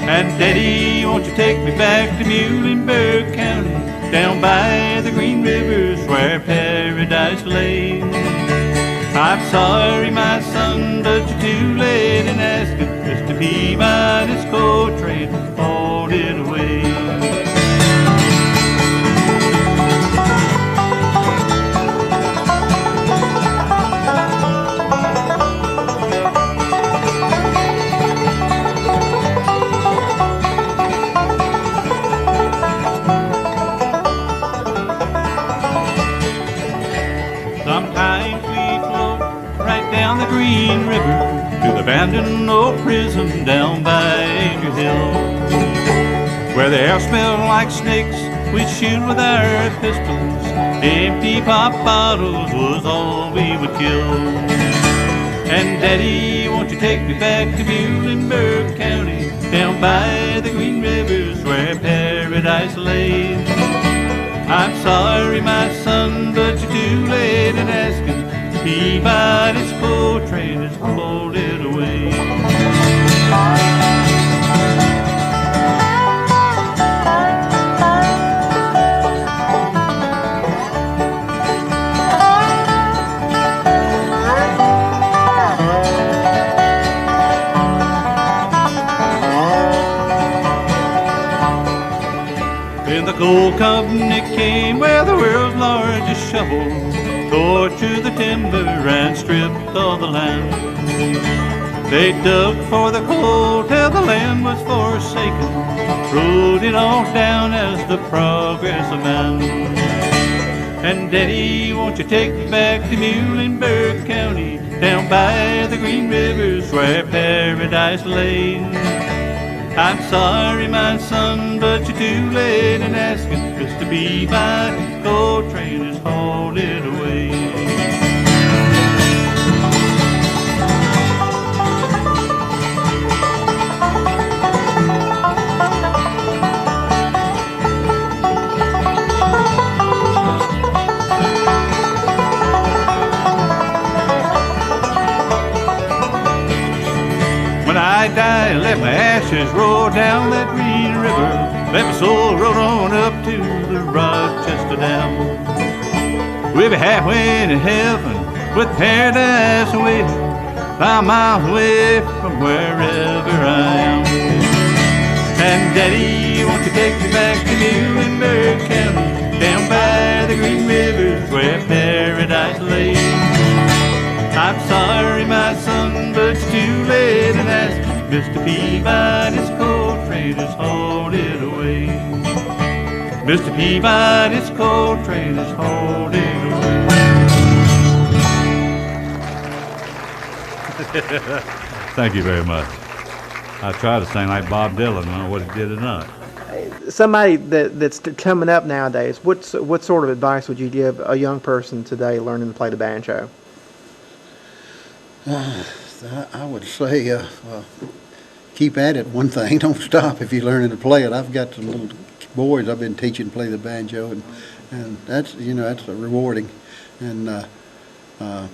Speaker 5: And Daddy, won't you take me back to Muhlenberg County, down by the Green Rivers where paradise lay? I'm sorry, my son, but you're too late in asking. Mr. Peabody's coal train hauled it away. Sometimes we float right down the Green River to the abandoned old prison down by Angel Hill, where the air smelled like snakes. We'd shoot with our pistols. Empty pop bottles was all we would kill. And Daddy, won't you take me back to Muhlenberg County, down by the Green Rivers where paradise lay? I'm sorry, my son, but you're too late in asking. Peabody's coal train is folded away. Then the coal company came where the world's largest shovel tore to the timber and stripped all the land. They dug for the coal till the land was forsaken, rode it all down as the progress of man. And Daddy, won't you take me back to Muhlenberg County, down by the Green Rivers where paradise lay? I'm sorry, my son, but you're too late in asking. Mr. Peabody's coal train is hauled it away. When I die, let my ashes roll down that Green River. Let my soul roll on up to the Rochester Dam. We'll be halfway to heaven with paradise away, 5 miles away from wherever I am. And Daddy, won't you take me back to Muhlenberg County, down by the Green Rivers where paradise lay? I'm sorry, Mr. Peabody's coal train is hauled it away. Mr. Peabody's coal train is hauled it away. Thank you very much. I try to sing like Bob Dylan. I don't know what he did or not.
Speaker 2: Somebody that's coming up nowadays, what sort of advice would you give a young person today learning to play the banjo?
Speaker 8: I would say keep at it. One thing, don't stop if you're learning to play it. I've got some little boys I've been teaching to play the banjo, and that's that's rewarding. And I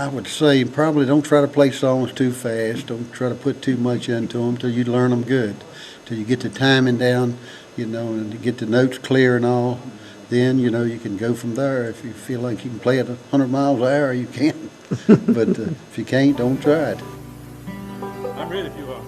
Speaker 8: would say probably don't try to play songs too fast. Don't try to put too much into them till you learn them good. Till you get the timing down, and you get the notes clear and all. Then you can go from there. If you feel like you can play at 100 miles an hour, you can. But if you can't, don't try it.
Speaker 5: I'm ready if you are.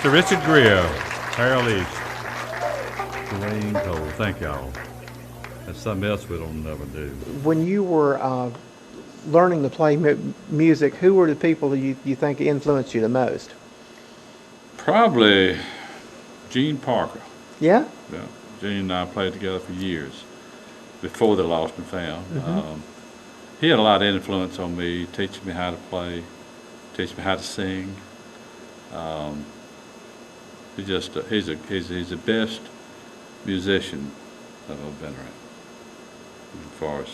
Speaker 5: Mr. Richard Greer, Harold East, Dwayne Cole. Thank y'all. That's something else we don't never do.
Speaker 2: When you were learning to play music, who were the people that you think influenced you the most?
Speaker 9: Probably Gene Parker.
Speaker 2: Yeah?
Speaker 9: Yeah. Gene and I played together for years before the Lost and Found.
Speaker 2: Mm-hmm.
Speaker 9: He had a lot of influence on me, teaching me how to play, teaching me how to sing. He's the best musician that I've been around, as far as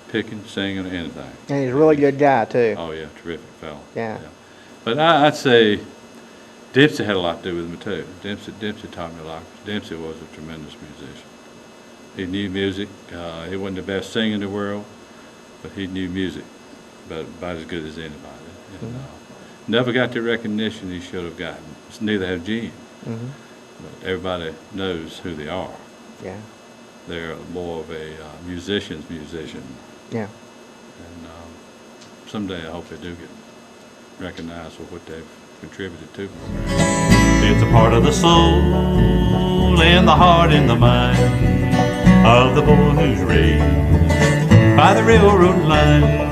Speaker 9: picking, singing, or anything.
Speaker 2: And he's a really good guy, too.
Speaker 9: Oh yeah, terrific fellow.
Speaker 2: Yeah.
Speaker 9: But I'd say Dempsey had a lot to do with me too. Dempsey taught me a lot. Dempsey was a tremendous musician. He knew music. He wasn't the best singer in the world, but he knew music about as good as anybody. And, never got the recognition he should have gotten. Neither have Gene.
Speaker 2: Mm-hmm.
Speaker 9: But everybody knows who they are.
Speaker 2: Yeah.
Speaker 9: They're more of a musician's musician.
Speaker 2: Yeah.
Speaker 9: And someday I hope they do get recognized for what they've contributed to.
Speaker 5: It's a part of the soul and the heart and the mind of the boy who's raised by the railroad line.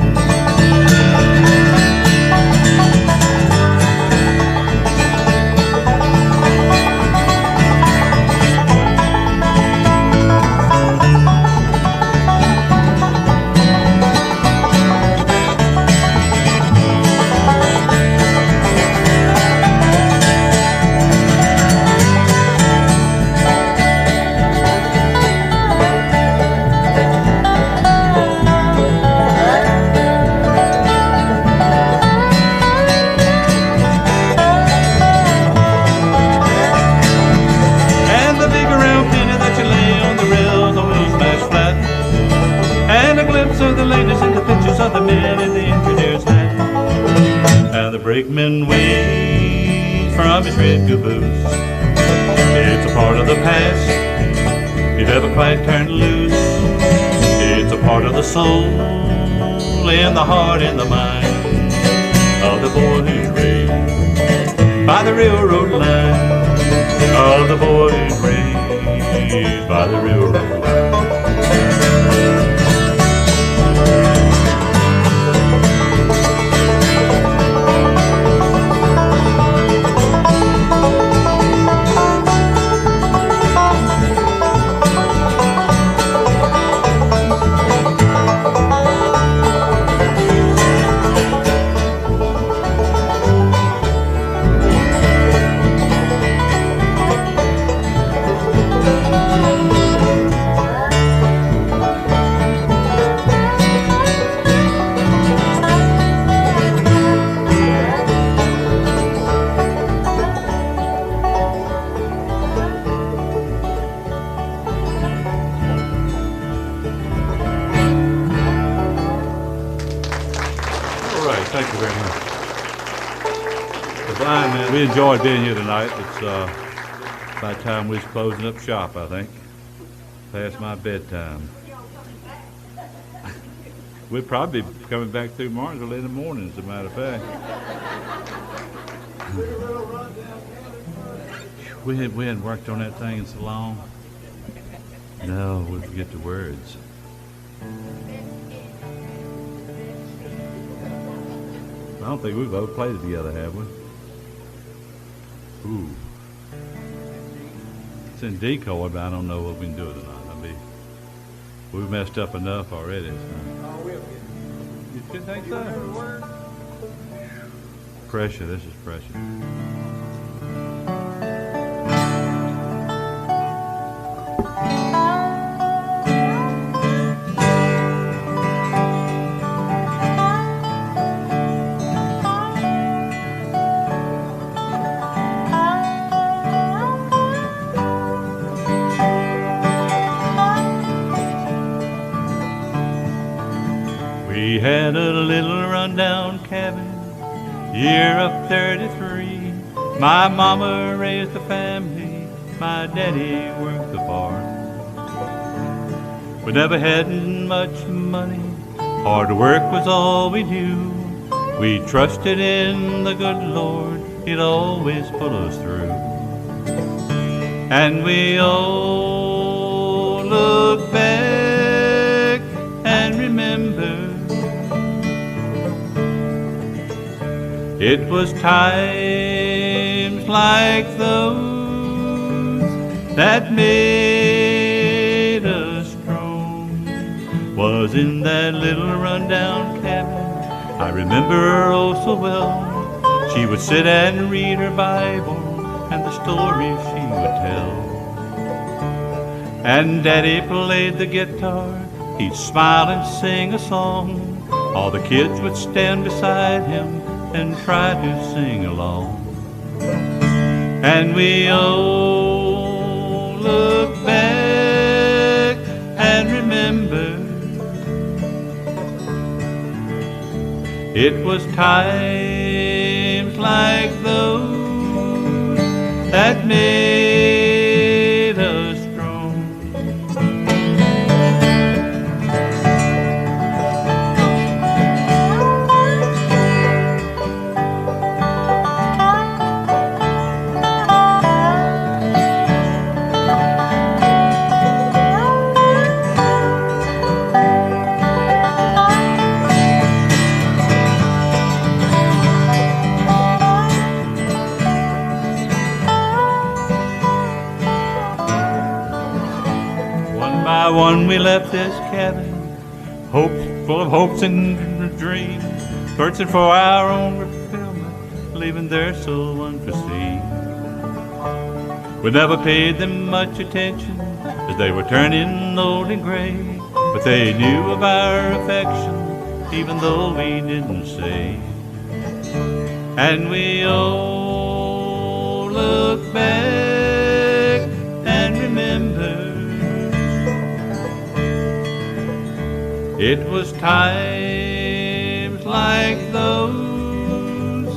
Speaker 5: brakeman waves from his red caboose. It's a part of the past, you never quite turned loose. It's a part of the soul, and the heart and the mind of the boy who's raised by the railroad line. Of the boy who's raised by the railroad line. All right, thank you very much. Well, fine, man. We enjoyed being here tonight. It's about time we was closing up shop, I think. Past my bedtime. We'll probably be coming back through Martinsville in the morning, as a matter of fact. We hadn't worked on that thing in so long. No, we'll forget the words. I don't think we've ever played it together, have we? Ooh. It's in decoy, but I don't know what we can do it or not. I mean, we've messed up enough already. So. You didn't think so? Pressure, this is pressure. We had a little rundown cabin, year of 33. My mama raised a family, my daddy worked the farm. We never had much money, hard work was all we knew. We trusted in the good Lord, He'd always pull us through. And we all look back and remember it was times like those that made us strong. Was in that little rundown cabin, I remember her oh so well. She would sit and read her Bible and the stories she would tell. And Daddy played the guitar, he'd smile and sing a song. All the kids would stand beside him and try to sing along. And we all look back and remember it was times like those that made us strong. By one we left this cabin, full of hopes and dreams, searching for our own fulfillment, leaving there so unforeseen. We never paid them much attention, as they were turning old and gray, but they knew of our affection, even though we didn't say. And we all look back and remember it was times like those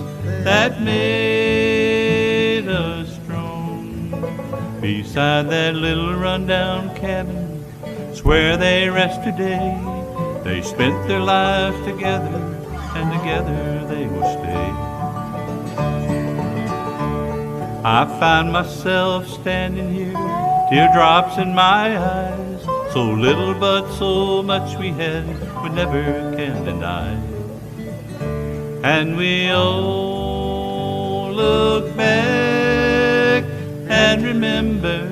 Speaker 5: that made us strong. Beside that little rundown cabin, it's where they rest today. They spent their lives together, and together they will stay. I find myself standing here, teardrops in my eyes. So little but so much we had, we never can deny. And we all look back and remember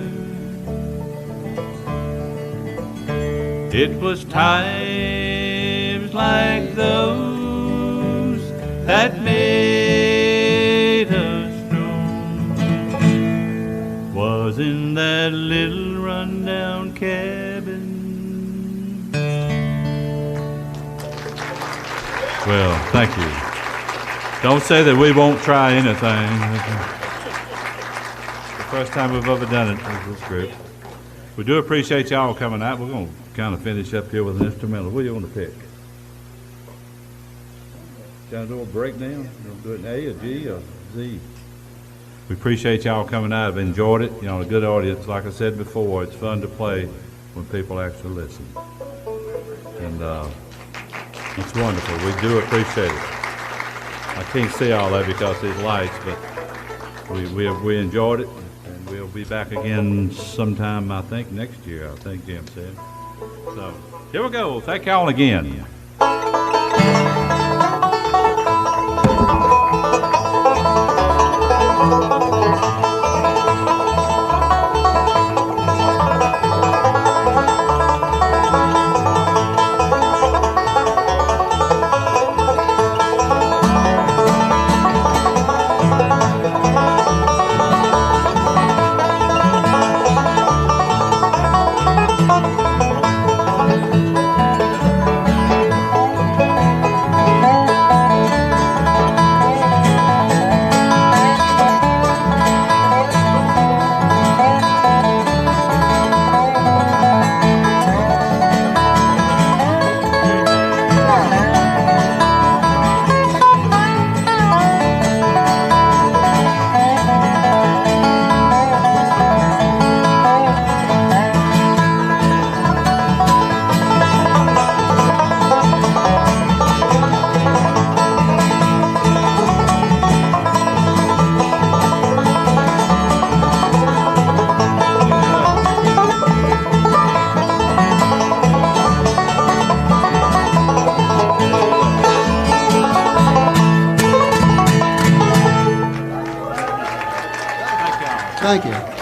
Speaker 5: it was times like those that made us strong. Was in that little rundown cabin. Well, thank you. Don't say that we won't try anything. The first time we've ever done it with this group. We do appreciate y'all coming out. We're going to kind of finish up here with an instrumental. What do you want to pick? Trying to do a breakdown? You want to do it in A or G or Z? We appreciate y'all coming out. I've enjoyed it. You know, a good audience. Like I said before, it's fun to play when people actually listen. And it's wonderful. We do appreciate it. I can't see all that because of these lights, but we enjoyed it. And we'll be back again sometime, I think, next year, I think Jim said. So, here we go. Thank y'all again.
Speaker 8: Thank you.